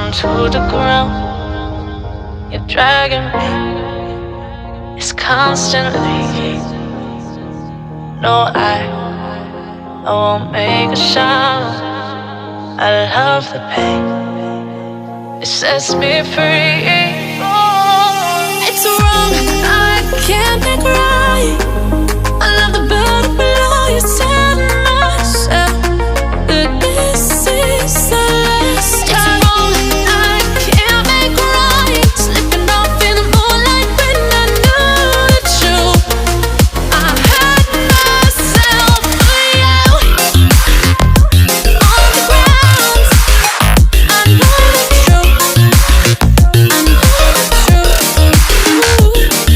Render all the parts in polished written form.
down to the ground. You're dragging me, it's constantly. No, I won't make a sound. I love the pain, it sets me free. It's wrong, I can't make right. I love the bird below you, tell myself that this is the last time. It's wrong, I can't make right. Slipping off in the moonlight when I knew the truth. I had myself for you. On the ground, I know the truth. I know the truth. Ooh,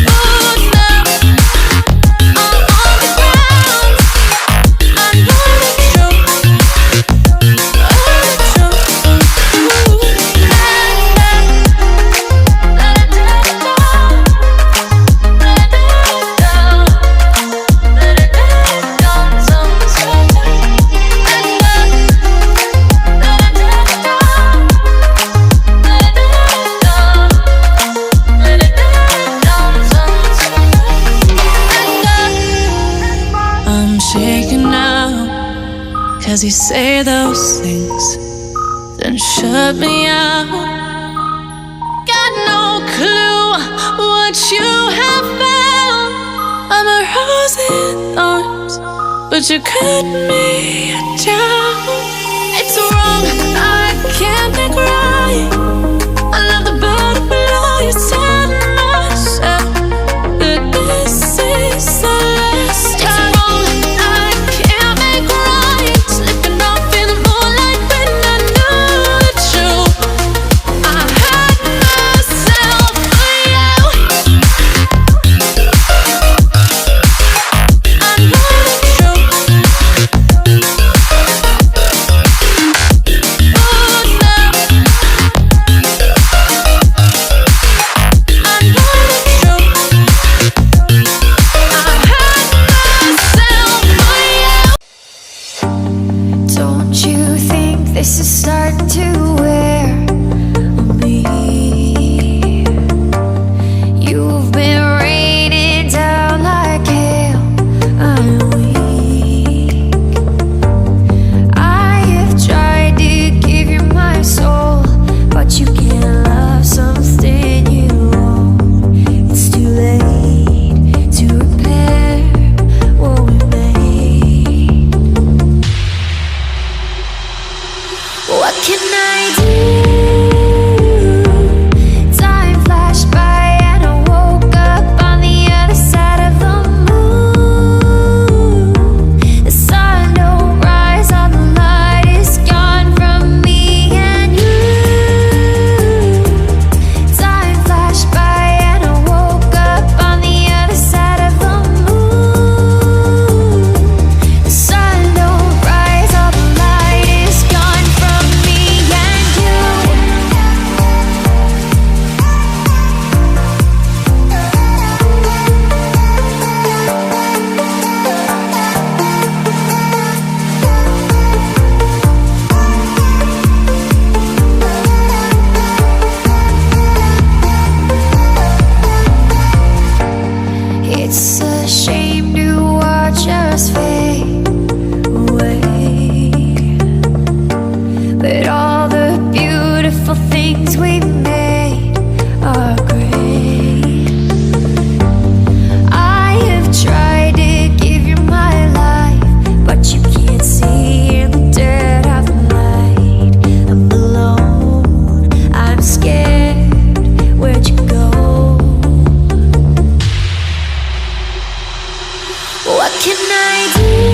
oh no. I'm on the ground, I know the truth. Oh, the truth. Ooh, let it down, let it down, let it down, sometimes. Let it down, let it down, let it down, sometimes. I'm shaking now, 'cause you say those things, then shut me out. Got no clue what you have found. I'm a rose in thorns, but you cut me down. It's wrong, I can't make right. I love the bird below you, tell myself that this is the last time. It's wrong, I can't make right. Slipping off in the moonlight when I knew the truth. I had myself for you. I know the truth. Oh no. I know the truth. I had myself for you. Don't you think this is starting to wear on me? You've been raining down like hail. I'm weak. I have tried to give you my soul, but you can't love something you own. It's too late to repair what we made. What can I do? Time flashed by and I woke up on the other side of the moon. The sun don't rise, all the light is gone from me and you. Time flashed by and I woke up on the other side of the moon. The sun don't rise, all the light is gone from me and you. It's a shame to watch us fade away, but all the beautiful things we made are great. I have tried to give you my life, but you can't see in the dead of the night. I'm alone, I'm scared, where'd you go? What can I do?